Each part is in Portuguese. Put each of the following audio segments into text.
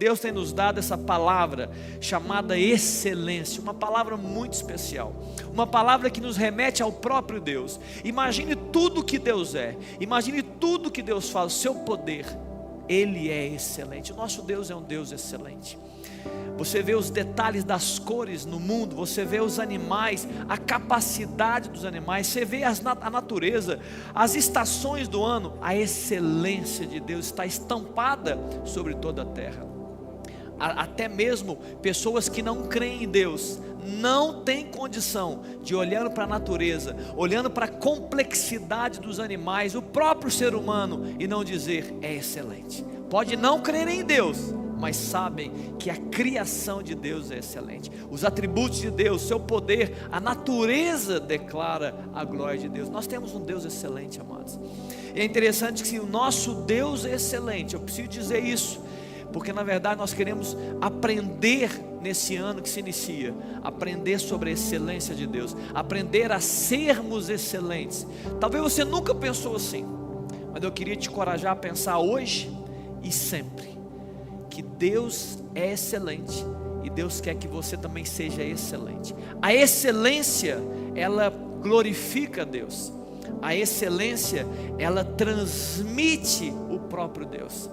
Deus tem nos dado essa palavra chamada excelência, uma palavra muito especial, uma palavra que nos remete ao próprio Deus. Imagine tudo que Deus é, imagine tudo que Deus faz, o seu poder, Ele é excelente. O nosso Deus é um Deus excelente. Você vê os detalhes das cores no mundo, você vê os animais, a capacidade dos animais, você vê a natureza, as estações do ano, a excelência de Deus está estampada sobre toda a terra. Até mesmo pessoas que não creem em Deus não têm condição de, olhando para a natureza, olhando para a complexidade dos animais, o próprio ser humano, e não dizer: é excelente. Pode não crer em Deus, mas sabem que a criação de Deus é excelente, os atributos de Deus, seu poder, a natureza declara a glória de Deus. Nós temos um Deus excelente, amados. E é interessante que o nosso Deus é excelente. Eu preciso dizer isso, porque na verdade nós queremos aprender nesse ano que se inicia, aprender sobre a excelência de Deus, aprender a sermos excelentes. Talvez você nunca pensou assim, mas eu queria te encorajar a pensar hoje e sempre, que Deus é excelente, e Deus quer que você também seja excelente. A excelência, ela glorifica a Deus, a excelência, ela transmite o próprio Deus.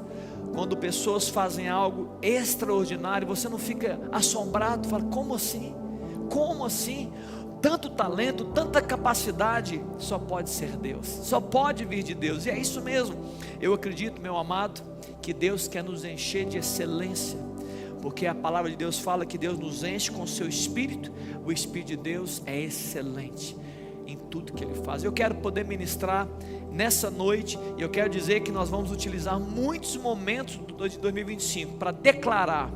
Quando pessoas fazem algo extraordinário, você não fica assombrado, fala: como assim? Como assim? Tanto talento, tanta capacidade, só pode ser Deus, só pode vir de Deus. E é isso mesmo. Eu acredito, meu amado, que Deus quer nos encher de excelência, porque a palavra de Deus fala que Deus nos enche com o seu Espírito. O Espírito de Deus é excelente em tudo que Ele faz. Eu quero poder ministrar nessa noite, e eu quero dizer que nós vamos utilizar muitos momentos de 2025 para declarar,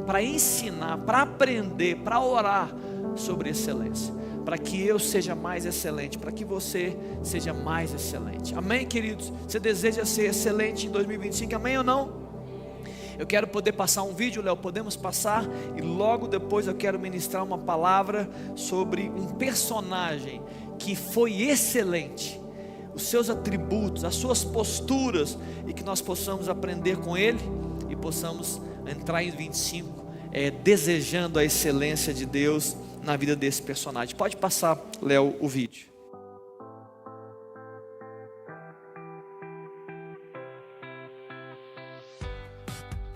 para ensinar, para aprender, para orar sobre excelência, para que eu seja mais excelente, para que você seja mais excelente. Amém, queridos? Você deseja ser excelente em 2025, amém ou não? Eu quero poder passar um vídeo, Léo, podemos passar? E logo depois eu quero ministrar uma palavra sobre um personagem que foi excelente, os seus atributos, as suas posturas, e que nós possamos aprender com ele e possamos entrar em 25 desejando a excelência de Deus na vida desse personagem. Pode passar, Léo, o vídeo.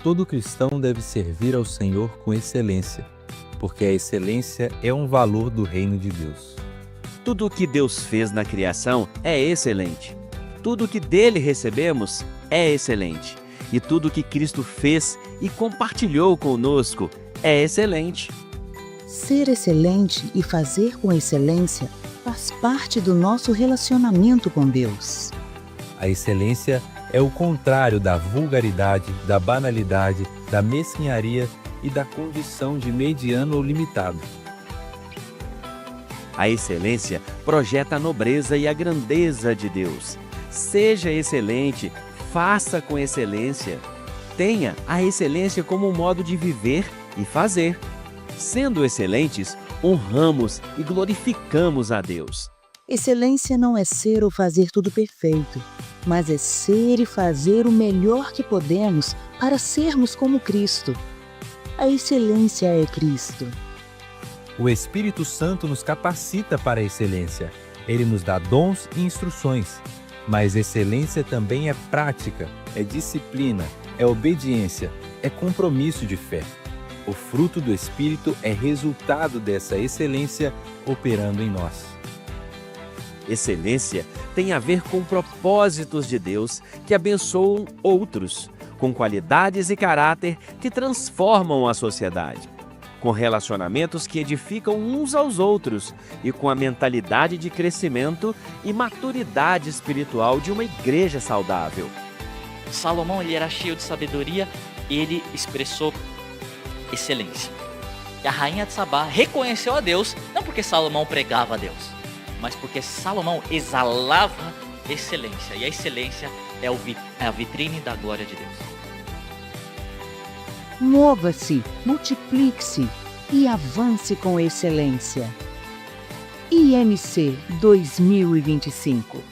Todo cristão deve servir ao Senhor com excelência, porque a excelência é um valor do reino de Deus. Tudo o que Deus fez na criação é excelente. Tudo o que dele recebemos é excelente. E tudo o que Cristo fez e compartilhou conosco é excelente. Ser excelente e fazer com excelência faz parte do nosso relacionamento com Deus. A excelência é o contrário da vulgaridade, da banalidade, da mesquinharia e da condição de mediano ou limitado. A excelência projeta a nobreza e a grandeza de Deus. Seja excelente, faça com excelência. Tenha a excelência como um modo de viver e fazer. Sendo excelentes, honramos e glorificamos a Deus. Excelência não é ser ou fazer tudo perfeito, mas é ser e fazer o melhor que podemos para sermos como Cristo. A excelência é Cristo. O Espírito Santo nos capacita para a excelência. Ele nos dá dons e instruções. Mas excelência também é prática, é disciplina, é obediência, é compromisso de fé. O fruto do Espírito é resultado dessa excelência operando em nós. Excelência tem a ver com propósitos de Deus que abençoam outros, com qualidades e caráter que transformam a sociedade, com relacionamentos que edificam uns aos outros e com a mentalidade de crescimento e maturidade espiritual de uma igreja saudável. Salomão, ele era cheio de sabedoria e ele expressou excelência. E a rainha de Sabá reconheceu a Deus, não porque Salomão pregava a Deus, mas porque Salomão exalava excelência. E a excelência é a vitrine da glória de Deus. Mova-se, multiplique-se e avance com excelência. IMC 2025.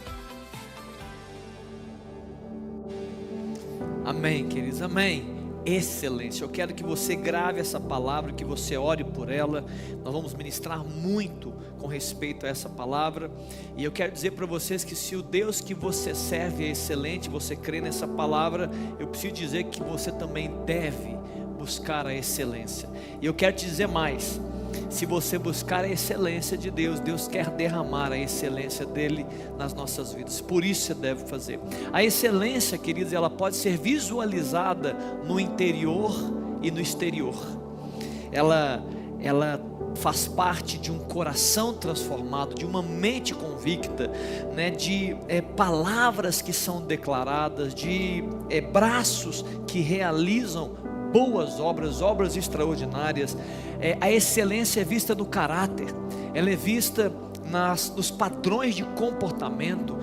Amém, queridos, amém. excelência. Eu quero que você grave essa palavra, que você ore por ela. Nós vamos ministrar muito com respeito a essa palavra, e eu quero dizer para vocês que se o Deus que você serve é excelente, você crê nessa palavra, eu preciso dizer que você também deve buscar a excelência. E eu quero te dizer mais: se você buscar a excelência de Deus, Deus quer derramar a excelência dele nas nossas vidas. Por isso você deve fazer. A excelência, queridos, ela pode ser visualizada no interior e no exterior. Ela faz parte de um coração transformado, de uma mente convicta, né, de palavras que são declaradas, de braços que realizam boas obras, obras extraordinárias. A excelência é vista no caráter, ela é vista nos padrões de comportamento,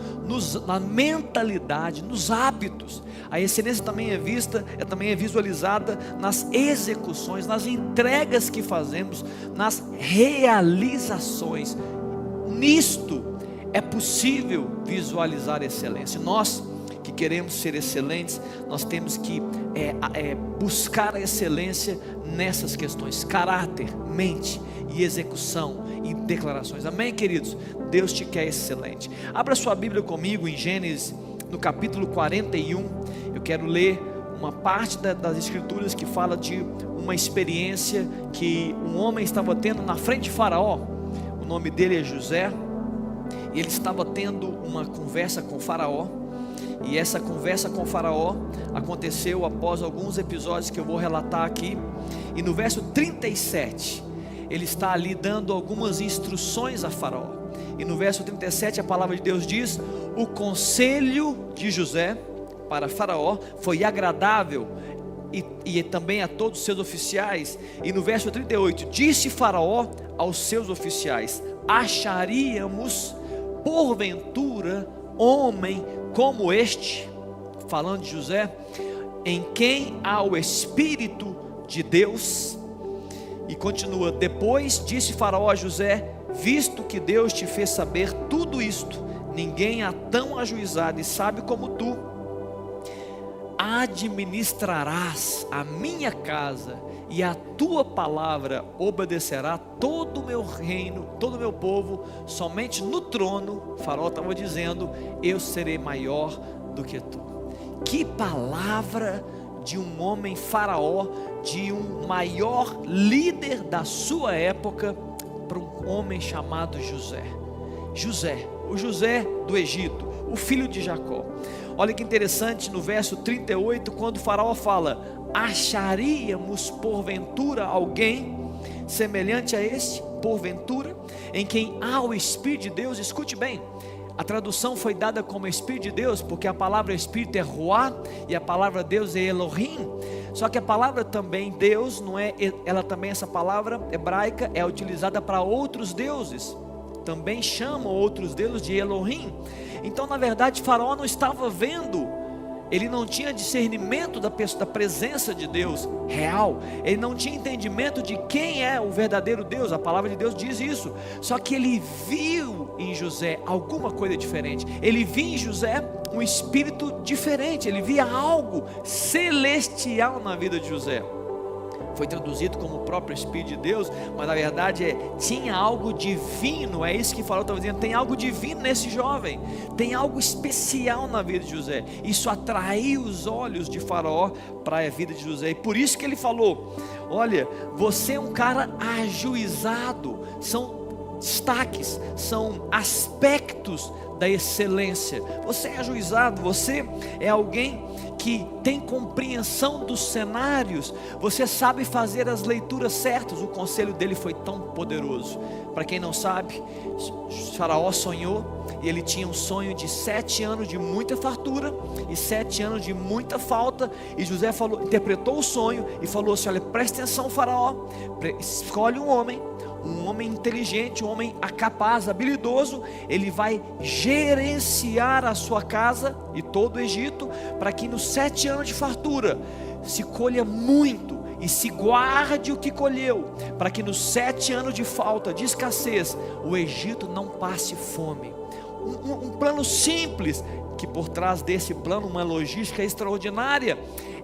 na mentalidade, nos hábitos. A excelência também é vista, também é visualizada nas execuções, nas entregas que fazemos, nas realizações. Nisto é possível visualizar a excelência. Nós que queremos ser excelentes, nós temos que buscar a excelência nessas questões: caráter, mente e execução e declarações. Amém, queridos? Deus te quer excelente. Abra sua Bíblia comigo em Gênesis, no capítulo 41. Eu quero ler uma parte das escrituras que fala de uma experiência que um homem estava tendo na frente de Faraó. O nome dele é José, e ele estava tendo uma conversa com Faraó. E essa conversa com Faraó aconteceu após alguns episódios que eu vou relatar aqui. E no verso 37, ele está ali dando algumas instruções a Faraó. E no verso 37 a palavra de Deus diz: o conselho de José para Faraó foi agradável e também a todos os seus oficiais. E no verso 38, disse Faraó aos seus oficiais: acharíamos porventura homem como este, falando de José, em quem há o Espírito de Deus? E continua: depois disse Faraó a José: visto que Deus te fez saber tudo isto, ninguém há tão ajuizado e sábio como tu. Administrarás a minha casa, e a tua palavra obedecerá todo o meu reino, todo o meu povo. Somente no trono, Faraó estava dizendo, eu serei maior do que tu. Que palavra de um homem Faraó, de um maior líder da sua época, para um homem chamado José. O José do Egito, o filho de Jacó. Olha que interessante, no verso 38, quando o Faraó fala: acharíamos porventura alguém semelhante a este, porventura, em quem há o Espírito de Deus? Escute bem, a tradução foi dada como Espírito de Deus, porque a palavra Espírito é Ruá, e a palavra Deus é Elohim. Só que a palavra também Deus, não é, ela também, essa palavra hebraica é utilizada para outros deuses, também chamam outros deuses de Elohim. Então na verdade Faraó não estava vendo, ele não tinha discernimento da presença de Deus real, ele não tinha entendimento de quem é o verdadeiro Deus. A palavra de Deus diz isso. Só que ele viu em José alguma coisa diferente, ele viu em José um espírito diferente, ele via algo celestial na vida de José. Foi traduzido como o próprio Espírito de Deus, mas na verdade tinha algo divino. É isso que Faraó estava dizendo: tem algo divino nesse jovem, tem algo especial na vida de José. Isso atraiu os olhos de Faraó para a vida de José, e por isso que ele falou: olha, você é um cara ajuizado. São destaques, são aspectos da excelência. Você é ajuizado, você é alguém que tem compreensão dos cenários, você sabe fazer as leituras certas. O conselho dele foi tão poderoso. Para quem não sabe, Faraó sonhou, e ele tinha um sonho de 7 anos de muita fartura e 7 anos de muita falta. E José interpretou o sonho e falou assim: olha, presta atenção, Faraó, escolhe um homem inteligente, um homem capaz, habilidoso. Ele vai gerenciar a sua casa e todo o Egito, para que nos 7 anos de fartura se colha muito e se guarde o que colheu, para que nos 7 anos de falta, de escassez, o Egito não passe fome. Um plano simples, que por trás desse plano uma logística extraordinária.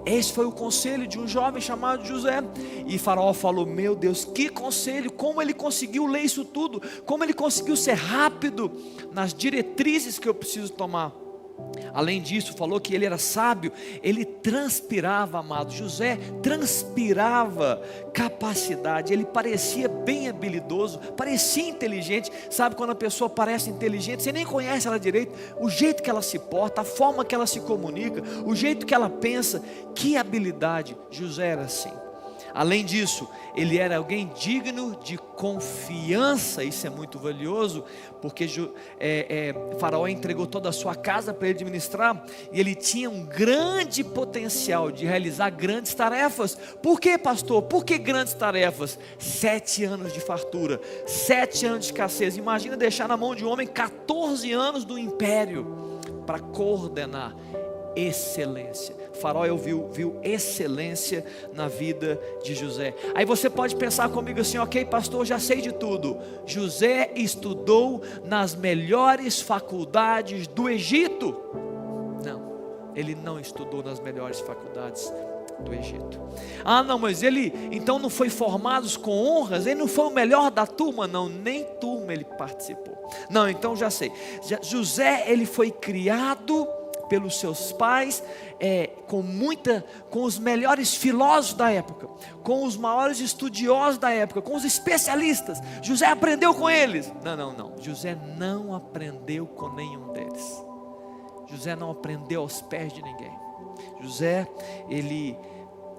Esse foi o conselho de um jovem chamado José. E Faraó falou: meu Deus, que conselho, como ele conseguiu ler isso tudo, como ele conseguiu ser rápido nas diretrizes que eu preciso tomar. Além disso, falou que ele era sábio, ele transpirava, amado. José transpirava capacidade, ele parecia bem habilidoso, parecia inteligente. Sabe quando a pessoa parece inteligente, você nem conhece ela direito, o jeito que ela se porta, a forma que ela se comunica, o jeito que ela pensa, que habilidade. José era assim. Além disso, ele era alguém digno de confiança. Isso é muito valioso, porque Faraó entregou toda a sua casa para ele administrar, e ele tinha um grande potencial de realizar grandes tarefas. Por que, pastor? Por que grandes tarefas? 7 anos de fartura, 7 anos de escassez. Imagina deixar na mão de um homem 14 anos do império para coordenar excelência. Faraó viu excelência na vida de José. Aí você pode pensar comigo assim: ok, pastor, já sei de tudo. José estudou nas melhores faculdades do Egito. Não, ele não estudou nas melhores faculdades do Egito. Ah, não, mas ele então não foi formado com honras, ele não foi o melhor da turma. Não, nem turma ele participou. Não, então já sei. José, ele foi criado pelos seus pais, com os melhores filósofos da época, com os maiores estudiosos da época, com os especialistas. José aprendeu com eles. Não, José não aprendeu com nenhum deles. José não aprendeu aos pés de ninguém. José, ele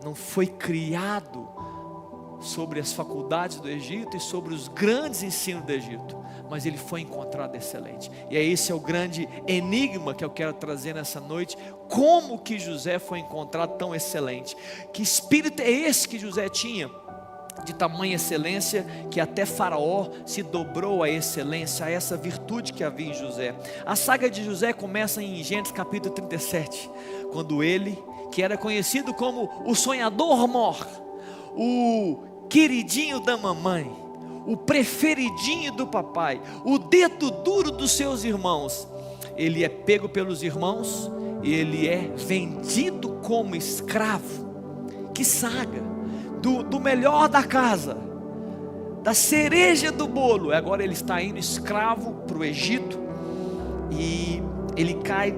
não foi criado sobre as faculdades do Egito e sobre os grandes ensinos do Egito, mas ele foi encontrado excelente. E esse é o grande enigma que eu quero trazer nessa noite. Como que José foi encontrado tão excelente? Que espírito é esse que José tinha, de tamanha excelência, que até Faraó se dobrou à excelência, a essa virtude que havia em José? A saga de José começa em Gênesis capítulo 37, quando ele, que era conhecido como o sonhador mor, o queridinho da mamãe, o preferidinho do papai, o dedo duro dos seus irmãos, ele é pego pelos irmãos e ele é vendido como escravo. Que saga! Do melhor da casa, da cereja do bolo. Agora ele está indo escravo para o Egito, e ele cai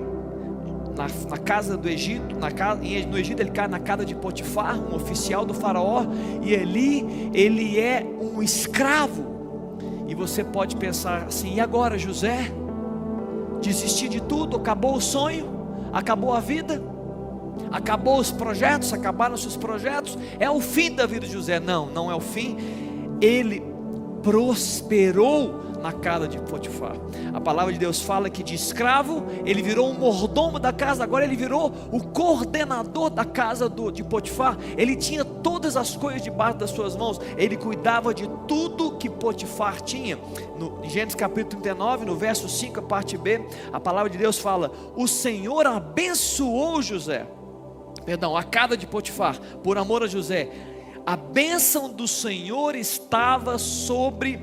na casa do Egito, no Egito ele cai na casa de Potifar, um oficial do faraó, e ali ele é um escravo. E você pode pensar assim: e agora, José? Desistir de tudo? Acabou o sonho? Acabou a vida? Acabou os projetos? Acabaram os seus projetos? É o fim da vida de José? Não, não é o fim. Ele prosperou na casa de Potifar. A palavra de Deus fala que de escravo ele virou um mordomo da casa. Agora ele virou o coordenador da casa de Potifar. Ele tinha todas as coisas debaixo das suas mãos. Ele cuidava de tudo que Potifar tinha. Em Gênesis capítulo 39, no verso 5, a parte B, a palavra de Deus fala: o Senhor abençoou a casa de Potifar, por amor a José. A bênção do Senhor estava sobre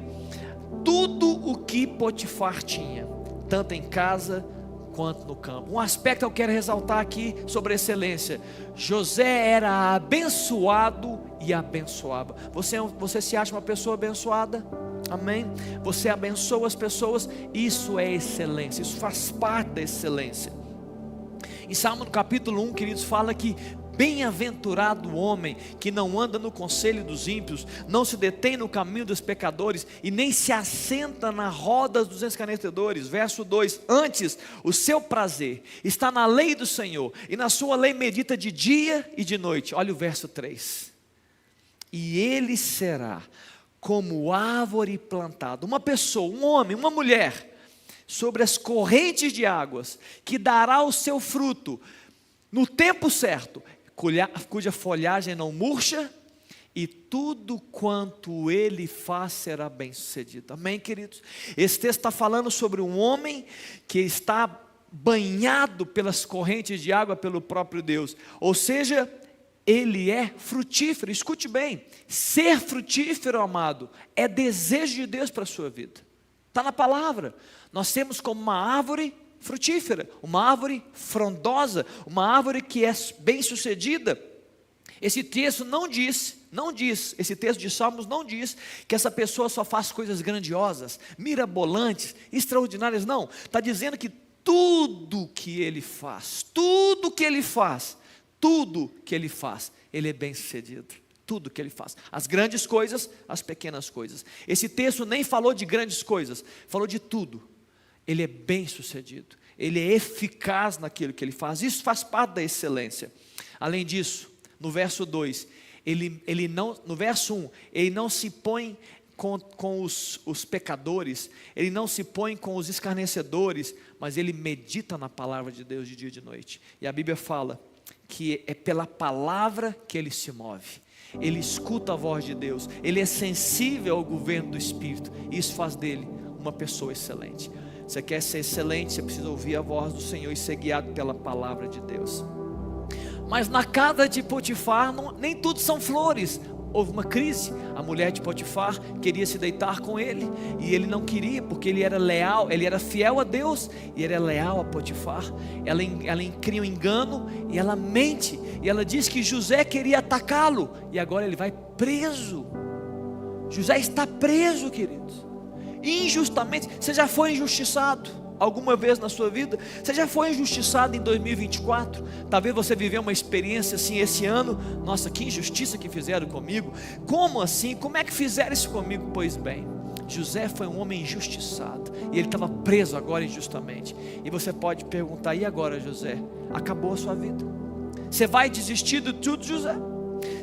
tudo o que Potifar tinha, tanto em casa quanto no campo. Um aspecto que eu quero ressaltar aqui sobre a excelência: José era abençoado e abençoava. Você se acha uma pessoa abençoada? Amém? Você abençoa as pessoas, isso é excelência, isso faz parte da excelência. Em Salmo no capítulo 1, queridos, fala que bem-aventurado o homem que não anda no conselho dos ímpios, não se detém no caminho dos pecadores e nem se assenta na roda dos escarnecedores. Verso 2: antes o seu prazer está na lei do Senhor, e na sua lei medita de dia e de noite. Olha o verso 3: e ele será como árvore plantada, uma pessoa, um homem, uma mulher, sobre as correntes de águas, que dará o seu fruto no tempo certo, cuja folhagem não murcha, e tudo quanto ele faz será bem sucedido. Amém, queridos? Esse texto está falando sobre um homem que está banhado pelas correntes de água pelo próprio Deus, ou seja, ele é frutífero. Escute bem, ser frutífero, amado, é desejo de Deus para a sua vida. Está na palavra. Nós temos como uma árvore frutífera, uma árvore frondosa, uma árvore que é bem-sucedida. Esse texto não diz, esse texto de Salmos não diz que essa pessoa só faz coisas grandiosas, mirabolantes, extraordinárias, não. Está dizendo que tudo que ele faz, ele é bem-sucedido. Tudo que ele faz, as grandes coisas, as pequenas coisas. Esse texto nem falou de grandes coisas, falou de tudo. Ele é bem-sucedido, ele é eficaz naquilo que ele faz. Isso faz parte da excelência. Além disso, no verso 2, no verso 1, ele não se põe com os pecadores, ele não se põe com os escarnecedores, mas ele medita na palavra de Deus de dia e de noite. E a Bíblia fala que é pela palavra que ele se move. Ele escuta a voz de Deus, ele é sensível ao governo do Espírito, e isso faz dele uma pessoa excelente. Você quer ser excelente, você precisa ouvir a voz do Senhor e ser guiado pela palavra de Deus. Mas na casa de Potifar, nem tudo são flores. Houve uma crise, a mulher de Potifar queria se deitar com ele, e ele não queria, porque ele era leal, ele era fiel a Deus, e ele era leal a Potifar. Ela cria um engano, e ela mente, e ela diz que José queria atacá-lo, e agora ele vai preso. José está preso, queridos, injustamente. Você já foi injustiçado alguma vez na sua vida? Você já foi injustiçado em 2024? Talvez você viveu uma experiência assim esse ano. Nossa, que injustiça que fizeram comigo. Como assim? Como é que fizeram isso comigo? Pois bem, José foi um homem injustiçado, e ele estava preso agora injustamente. E você pode perguntar: e agora, José? Acabou a sua vida? Você vai desistir de tudo, José?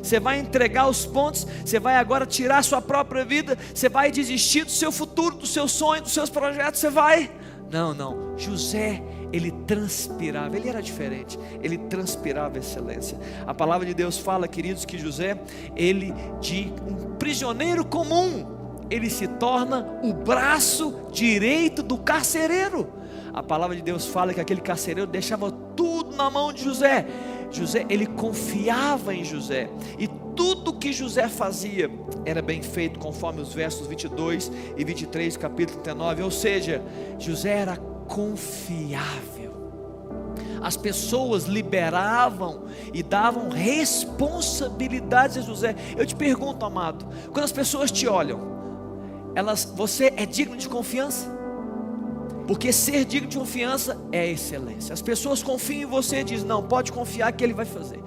Você vai entregar os pontos? Você vai agora tirar a sua própria vida? Você vai desistir do seu futuro, do seu sonho, dos seus projetos? Você vai? Não, José, ele transpirava, ele era diferente, ele transpirava excelência. A palavra de Deus fala, queridos, que José, ele de um prisioneiro comum, ele se torna o braço direito do carcereiro. A palavra de Deus fala que aquele carcereiro deixava tudo na mão de José. José, ele confiava em José, e tudo que José fazia era bem feito, conforme os versos 22 e 23 do capítulo 39, ou seja, José era confiável. As pessoas liberavam e davam responsabilidades a José. Eu te pergunto, amado, quando as pessoas te olham, você é digno de confiança? Porque ser digno de confiança é excelência. As pessoas confiam em você e dizem: não, pode confiar que ele vai fazer.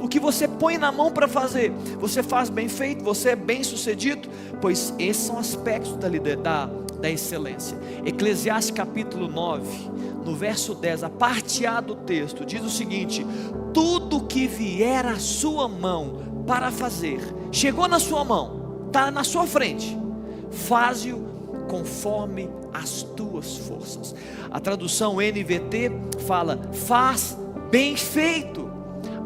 O que você põe na mão para fazer, você faz bem feito, você é bem sucedido. Pois esses são aspectos da excelência. Eclesiastes capítulo 9, no verso 10, a parte A do texto, diz o seguinte: tudo que vier à sua mão para fazer, chegou na sua mão, está na sua frente, faze-o conforme as tuas forças. A tradução NVT fala: faz bem feito.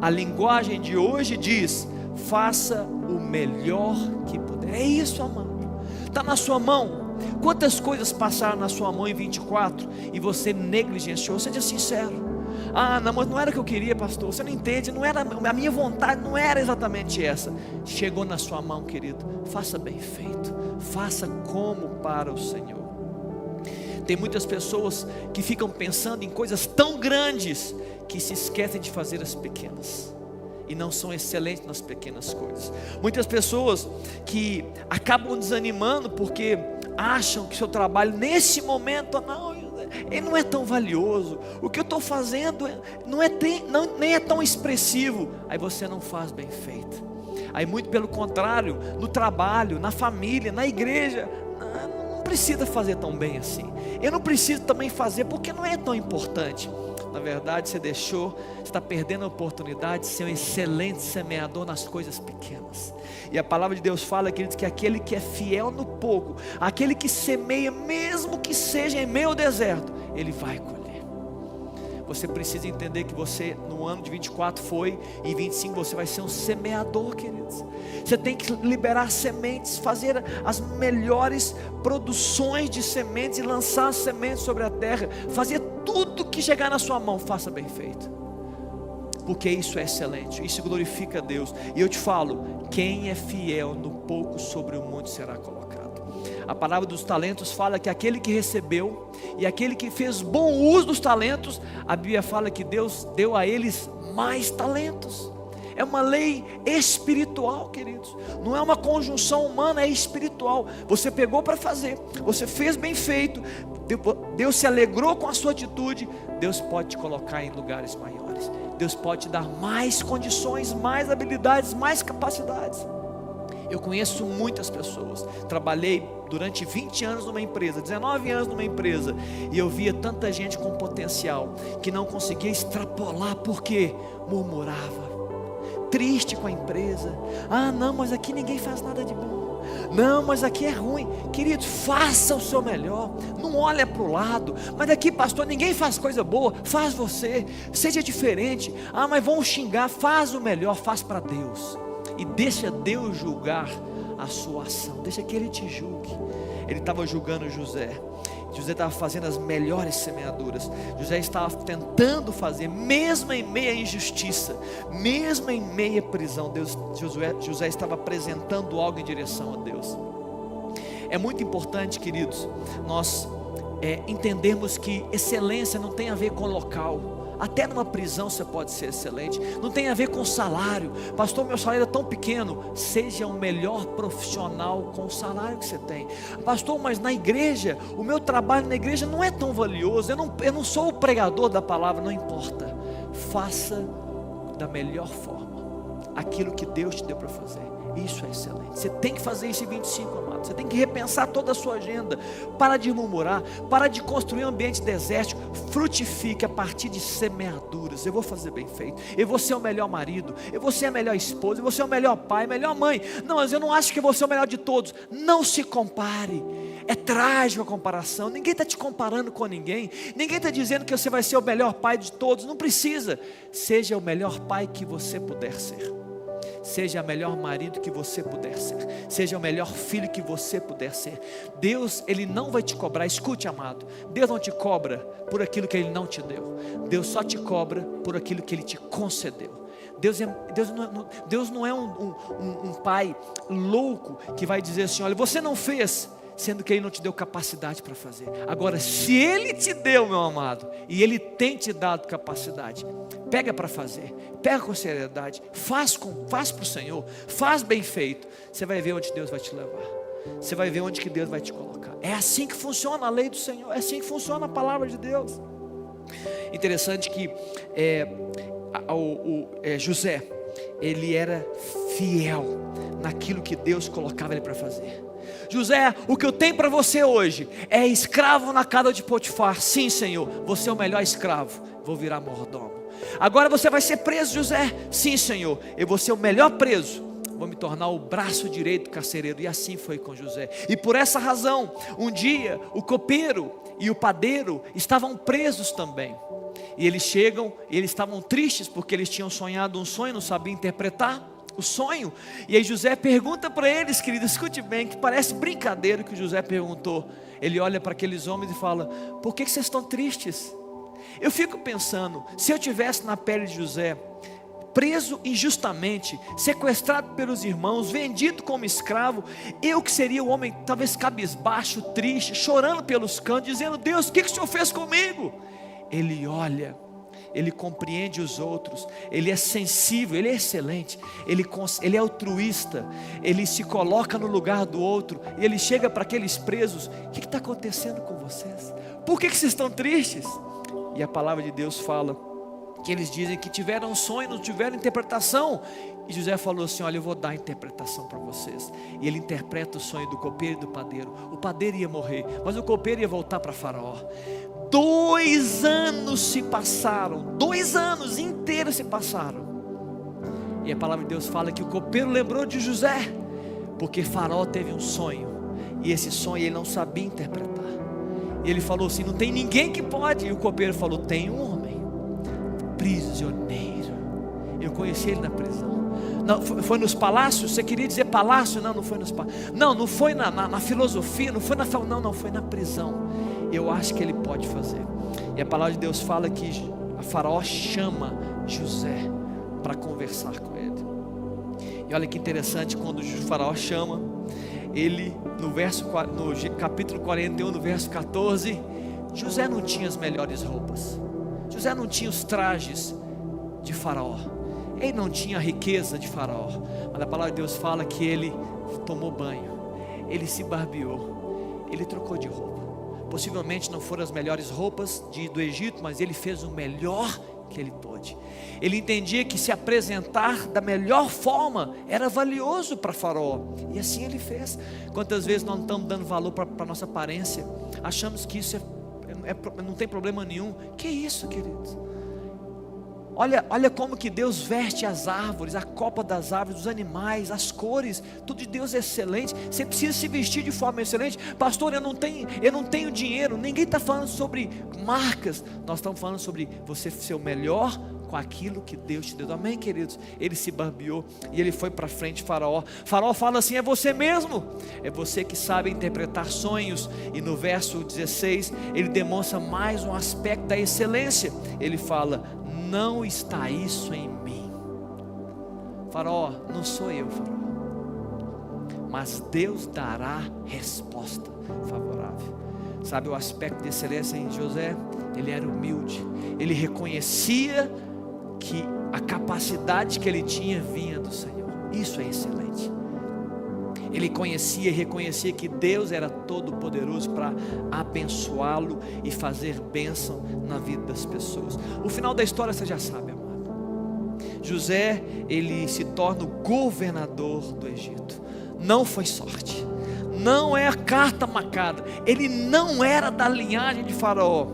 A linguagem de hoje diz: faça o melhor que puder. É isso, amado, está na sua mão. Quantas coisas passaram na sua mão em 24 e você negligenciou? Seja sincero. Não, mas não era o que eu queria, pastor. Você não entende, não era a minha vontade, não era exatamente essa. Chegou na sua mão, querido, faça bem feito, faça como para o Senhor. Tem muitas pessoas que ficam pensando em coisas tão grandes que se esquecem de fazer as pequenas, e não são excelentes nas pequenas coisas. Muitas pessoas que acabam desanimando porque acham que seu trabalho nesse momento, ele não é tão valioso, o que eu estou fazendo nem é tão expressivo. Aí você não faz bem feito. Aí muito pelo contrário, no trabalho, na família, na igreja, não precisa fazer tão bem assim. Eu não preciso também fazer porque não é tão importante. Na verdade, você está perdendo a oportunidade de ser um excelente semeador nas coisas pequenas. E a palavra de Deus fala, queridos, que aquele que é fiel no pouco, aquele que semeia, mesmo que seja em meio ao deserto, ele vai colher. Você precisa entender que você, no ano de 24 foi, e em 25 você vai ser um semeador, queridos. Você tem que liberar sementes, fazer as melhores produções de sementes e lançar as sementes sobre a terra. Fazer tudo que chegar na sua mão, faça bem feito, porque isso é excelente, isso glorifica a Deus. E eu te falo, quem é fiel no pouco, sobre o muito será colocado. A palavra dos talentos fala que aquele que recebeu e aquele que fez bom uso dos talentos, a Bíblia fala que Deus deu a eles mais talentos. É uma lei espiritual, queridos. Não é uma conjunção humana, é espiritual. Você pegou para fazer, você fez bem feito, Deus se alegrou com a sua atitude. Deus pode te colocar em lugares maiores. Deus pode te dar mais condições, mais habilidades, mais capacidades. Eu conheço muitas pessoas. Trabalhei durante 20 anos numa empresa, 19 anos numa empresa, e eu via tanta gente com potencial que não conseguia extrapolar porque murmurava, triste com a empresa. Ah, não, mas aqui ninguém faz nada de bom. Não, mas aqui é ruim. Querido, faça o seu melhor. Não olha para o lado. Mas aqui, pastor, ninguém faz coisa boa. Faz você. Seja diferente. Ah, mas vão xingar. Faz o melhor. Faz para Deus. E deixa Deus julgar a sua ação. Deixa que Ele te julgue. Ele estava julgando José. José estava fazendo as melhores semeaduras. José estava tentando fazer, mesmo em meia injustiça, mesmo em meia prisão, José estava apresentando algo em direção a Deus. É muito importante, queridos, nós entendermos que excelência não tem a ver com local. Até numa prisão você pode ser excelente. Não tem a ver com salário. Pastor, meu salário é tão pequeno. Seja o melhor profissional com o salário que você tem. Pastor, mas na igreja, o meu trabalho na igreja não é tão valioso. Eu não sou o pregador da palavra. Não importa. Faça da melhor forma aquilo que Deus te deu para fazer. Isso é excelente. Você tem que fazer isso em 25, amado. Você tem que repensar toda a sua agenda. Para de murmurar. Para de construir um ambiente desértico. Frutifique a partir de semeaduras. Eu vou fazer bem feito. Eu vou ser o melhor marido. Eu vou ser a melhor esposa. Eu vou ser o melhor pai, a melhor mãe. Não, mas eu não acho que eu vou ser o melhor de todos. Não se compare. É trágico a comparação. Ninguém está te comparando com ninguém. Ninguém está dizendo que você vai ser o melhor pai de todos. Não precisa. Seja o melhor pai que você puder ser. Seja o melhor marido que você puder ser. Seja o melhor filho que você puder ser. Deus, Ele não vai te cobrar. Escute, amado, Deus não te cobra por aquilo que Ele não te deu. Deus só te cobra por aquilo que Ele te concedeu. Deus não é um pai louco que vai dizer assim: olha, você não fez, sendo que Ele não te deu capacidade para fazer. Agora, se Ele te deu, meu amado, e Ele tem te dado capacidade, pega para fazer, pega com seriedade, faz para o Senhor, faz bem feito. Você vai ver onde Deus vai te levar. Você vai ver onde que Deus vai te colocar. É assim que funciona a lei do Senhor. É assim que funciona a palavra de Deus. Interessante que José, ele era fiel naquilo que Deus colocava ele para fazer. José, o que eu tenho para você hoje é escravo na casa de Potifar. Sim, Senhor, você é o melhor escravo. Vou virar mordomo. Agora você vai ser preso, José. Sim, Senhor, eu vou ser o melhor preso. Vou me tornar o braço direito do carcereiro. E assim foi com José. E por essa razão, um dia o copeiro e o padeiro estavam presos também. E eles chegam e eles estavam tristes porque eles tinham sonhado um sonho, não sabiam interpretar o sonho. E aí José pergunta para eles, querido, escute bem, que parece brincadeira que o José perguntou. Ele olha para aqueles homens e fala: por que vocês estão tristes? Eu fico pensando, se eu tivesse na pele de José, preso injustamente, sequestrado pelos irmãos, vendido como escravo, eu que seria o homem talvez cabisbaixo, triste, chorando pelos cantos, dizendo: Deus, o que o Senhor fez comigo? Ele olha, ele compreende os outros, ele é sensível, ele é excelente, ele é altruísta, ele se coloca no lugar do outro, e ele chega para aqueles presos: o que está acontecendo com vocês? Por que vocês estão tristes? E a palavra de Deus fala que eles dizem que tiveram um sonho, não tiveram interpretação. E José falou assim: olha, eu vou dar a interpretação para vocês. E ele interpreta o sonho do copeiro e do padeiro. O padeiro ia morrer, mas o copeiro ia voltar para Faraó. 2 anos se passaram, 2 anos inteiros se passaram. E a palavra de Deus fala que o copeiro lembrou de José, porque Faraó teve um sonho, e esse sonho ele não sabia interpretar. E ele falou assim: não tem ninguém que pode. E o copeiro falou: tem um homem, prisioneiro. Eu conheci ele na prisão. Não, foi nos palácios? Você queria dizer palácio? Não, não foi nos palácios. Não foi na filosofia, não foi não, foi na prisão. Eu acho que ele pode fazer. E a palavra de Deus fala que a Faraó chama José para conversar com ele. E olha que interessante, quando o Faraó chama, ele, no capítulo 41, no verso 14, José não tinha as melhores roupas, José não tinha os trajes de Faraó, ele não tinha a riqueza de Faraó, mas a palavra de Deus fala que ele tomou banho, ele se barbeou, ele trocou de roupa. Possivelmente não foram as melhores roupas do Egito, mas ele fez o melhor que ele pôde. Ele entendia que se apresentar da melhor forma era valioso para Faraó, e assim ele fez. Quantas vezes nós não estamos dando valor para a nossa aparência, achamos que isso não tem problema nenhum. Que isso, queridos? Olha como que Deus veste as árvores, a copa das árvores, os animais, as cores, tudo de Deus é excelente. Você precisa se vestir de forma excelente. Pastor, eu não tenho dinheiro. Ninguém está falando sobre marcas, nós estamos falando sobre você ser o melhor com aquilo que Deus te deu. Amém, queridos? Ele se barbeou e ele foi para frente de Faraó. Faraó fala assim: é você mesmo, é você que sabe interpretar sonhos. E no verso 16 ele demonstra mais um aspecto da excelência. Ele fala: não está isso em mim. Faraó, não sou eu, Faraó, mas Deus dará resposta favorável. Sabe o aspecto de excelência em José? Ele era humilde, ele reconhecia que a capacidade que ele tinha vinha do Senhor. Isso é excelente. Ele conhecia e reconhecia que Deus era todo poderoso para abençoá-lo e fazer bênção na vida das pessoas. O final da história você já sabe, amado. José, ele se torna o governador do Egito. Não foi sorte, não é a carta marcada. Ele não era da linhagem de Faraó,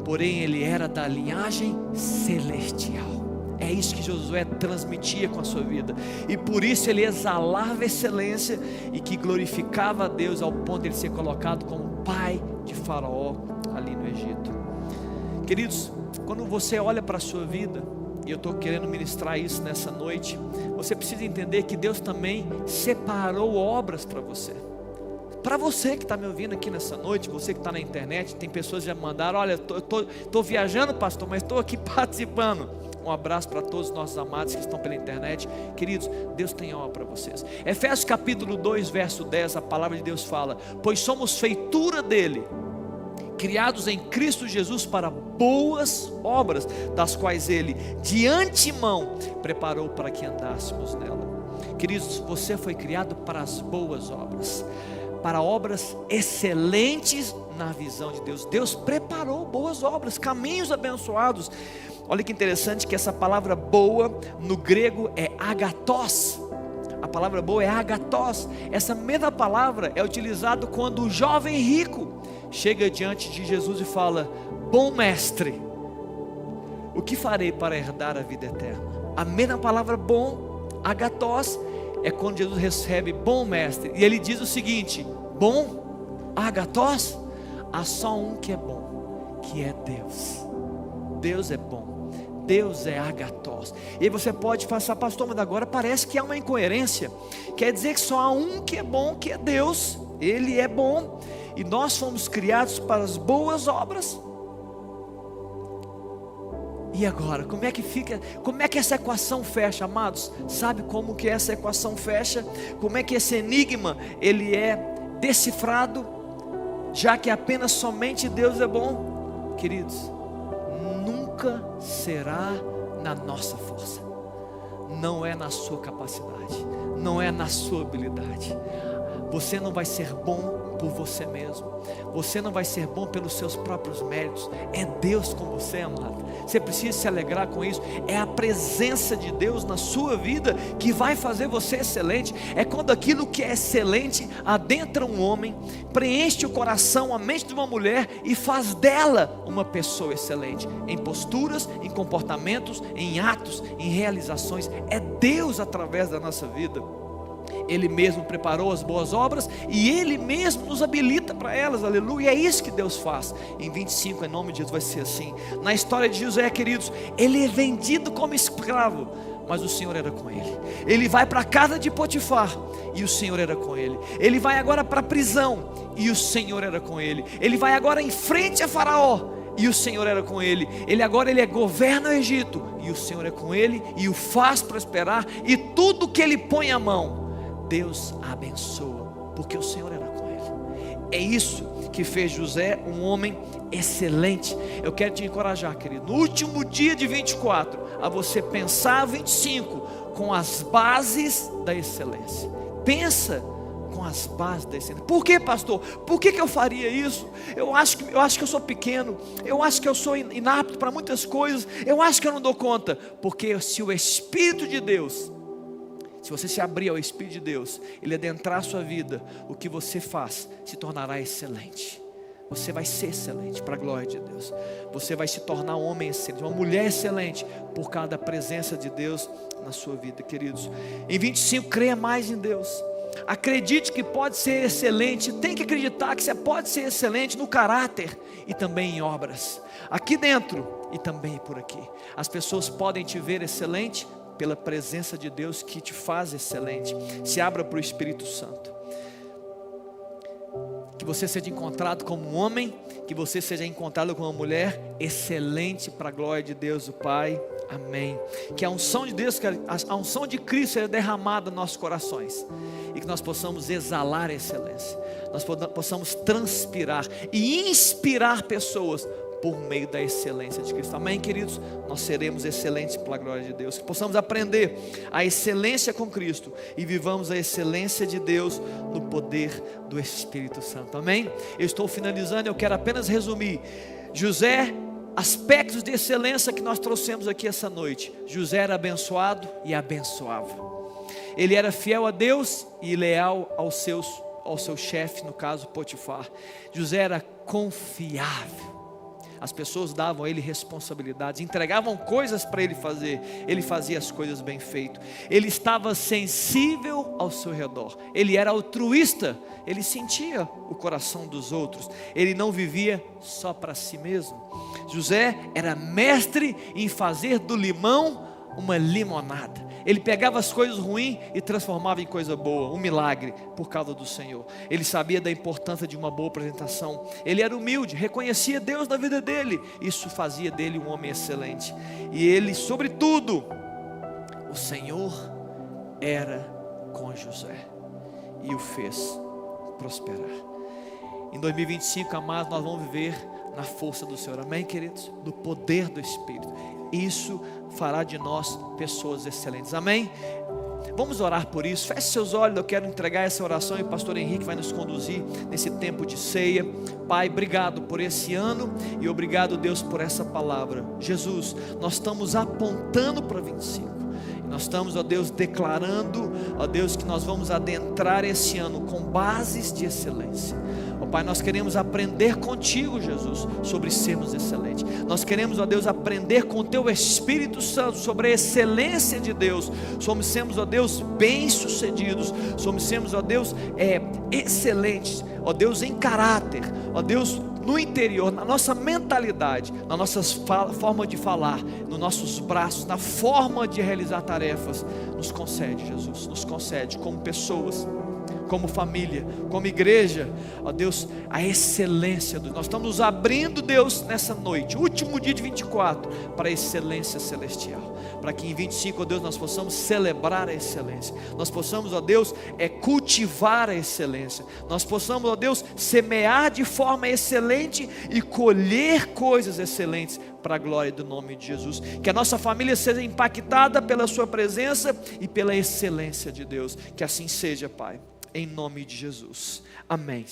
porém ele era da linhagem celestial. É isso que Josué transmitia com a sua vida, e por isso ele exalava excelência e que glorificava a Deus ao ponto de ele ser colocado como pai de Faraó ali no Egito. Queridos, quando você olha para a sua vida, e eu estou querendo ministrar isso nessa noite, você precisa entender que Deus também separou obras para você. Para você que está me ouvindo aqui nessa noite, você que está na internet, tem pessoas que já me mandaram: olha, estou viajando, pastor, mas estou aqui participando. Um abraço para todos os nossos amados que estão pela internet. Queridos, Deus tem obra para vocês. Efésios capítulo 2, verso 10, a palavra de Deus fala: pois somos feitura dele, criados em Cristo Jesus para boas obras, das quais ele de antemão preparou para que andássemos nela. Queridos, você foi criado para as boas obras, para obras excelentes na visão de Deus. Deus preparou boas obras, caminhos abençoados. Olha que interessante que essa palavra boa no grego é agathos. A palavra boa é agathos. Essa mesma palavra é utilizada quando o jovem rico chega diante de Jesus e fala: bom mestre, o que farei para herdar a vida eterna? A mesma palavra bom, agathos, é quando Jesus recebe bom mestre, e ele diz o seguinte: bom, agathos, há só um que é bom, que é Deus. Deus é bom, Deus é agathos. E aí você pode passar: pastor, mas agora parece que há uma incoerência. Quer dizer que só há um que é bom, que é Deus. Ele é bom, e nós fomos criados para as boas obras. E agora, como é que fica? Como é que essa equação fecha, amados? Sabe como que essa equação fecha? Como é que esse enigma ele é decifrado? Já que apenas somente Deus é bom, queridos, nunca será na nossa força, não é na sua capacidade, não é na sua habilidade. Você não vai ser bom por você mesmo, você não vai ser bom pelos seus próprios méritos. É Deus com você, amado. Você precisa se alegrar com isso. É a presença de Deus na sua vida que vai fazer você excelente. É quando aquilo que é excelente adentra um homem, preenche o coração, a mente de uma mulher e faz dela uma pessoa excelente, em posturas, em comportamentos, em atos, em realizações. É Deus através da nossa vida. Ele mesmo preparou as boas obras e Ele mesmo nos habilita para elas, aleluia. É isso que Deus faz. Em 25, em nome de Jesus, vai ser assim. Na história de José, queridos, ele é vendido como escravo, mas o Senhor era com ele. Ele vai para a casa de Potifar e o Senhor era com ele. Ele vai agora para a prisão e o Senhor era com ele. Ele vai agora em frente a Faraó e o Senhor era com ele. Ele governa o Egito e o Senhor é com ele e o faz prosperar, e tudo que ele põe a mão, Deus abençoa porque o Senhor era com ele. É isso que fez José um homem excelente. Eu quero te encorajar, querido, no último dia de 24, a você pensar 25 com as bases da excelência. Pensa com as bases da excelência. Por que, pastor? Por que eu faria isso? Eu acho que eu sou pequeno, eu acho que eu sou inapto para muitas coisas, eu acho que eu não dou conta. Porque se o Espírito de Deus, se você se abrir ao Espírito de Deus, Ele adentrar a sua vida, o que você faz se tornará excelente. Você vai ser excelente para a glória de Deus. Você vai se tornar um homem excelente, uma mulher excelente, por causa da presença de Deus na sua vida, queridos. Em 25, creia mais em Deus. Acredite que pode ser excelente. Tem que acreditar que você pode ser excelente no caráter e também em obras, aqui dentro e também por aqui. As pessoas podem te ver excelente pela presença de Deus que te faz excelente. Se abra para o Espírito Santo. Que você seja encontrado como um homem, que você seja encontrado como uma mulher excelente para a glória de Deus o Pai. Amém. Que a unção de Deus, a unção de Cristo seja derramada nos nossos corações, e que nós possamos exalar a excelência, nós possamos transpirar e inspirar pessoas por meio da excelência de Cristo. Amém, queridos? Nós seremos excelentes pela glória de Deus. Que possamos aprender a excelência com Cristo e vivamos a excelência de Deus no poder do Espírito Santo. Amém? Eu estou finalizando, eu quero apenas resumir. José, aspectos de excelência que nós trouxemos aqui essa noite. José era abençoado e abençoava. Ele era fiel a Deus e leal ao seu chefe, no caso Potifar. José era confiável. As pessoas davam a ele responsabilidades, entregavam coisas para ele fazer. Ele fazia as coisas bem feitas. Ele estava sensível ao seu redor. Ele era altruísta. Ele sentia o coração dos outros. Ele não vivia só para si mesmo. José era mestre em fazer do limão uma limonada. Ele pegava as coisas ruins e transformava em coisa boa, um milagre por causa do Senhor. Ele sabia da importância de uma boa apresentação. Ele era humilde, reconhecia Deus na vida dele. Isso fazia dele um homem excelente. E ele, sobretudo, o Senhor era com José e o fez prosperar. Em 2025, amados, nós vamos viver na força do Senhor. Amém, queridos? No poder do Espírito. Isso fará de nós pessoas excelentes. Amém? Vamos orar por isso. Feche seus olhos. Eu quero entregar essa oração e o pastor Henrique vai nos conduzir nesse tempo de ceia. Pai, obrigado por esse ano e obrigado, Deus, por essa palavra. Jesus, nós estamos apontando para 25. Nós estamos, ó Deus, declarando, ó Deus, que nós vamos adentrar esse ano com bases de excelência. Ó Pai, nós queremos aprender contigo, Jesus, sobre sermos excelentes. Nós queremos, ó Deus, aprender com o Teu Espírito Santo sobre a excelência de Deus. Somos, ó Deus, bem-sucedidos. Somos, ó Deus, excelentes, ó Deus, em caráter, ó Deus, no interior, na nossa mentalidade, na nossa forma de falar, nos nossos braços, na forma de realizar tarefas. Nos concede, Jesus, nos concede como pessoas, como família, como igreja, ó Deus, a excelência. Nós estamos nos abrindo, Deus, nessa noite, último dia de 24, para a excelência celestial, para que em 25, ó Deus, nós possamos celebrar a excelência, nós possamos, ó Deus, cultivar a excelência, nós possamos, ó Deus, semear de forma excelente e colher coisas excelentes para a glória do nome de Jesus. Que a nossa família seja impactada pela sua presença e pela excelência de Deus. Que assim seja, Pai, em nome de Jesus. Amém.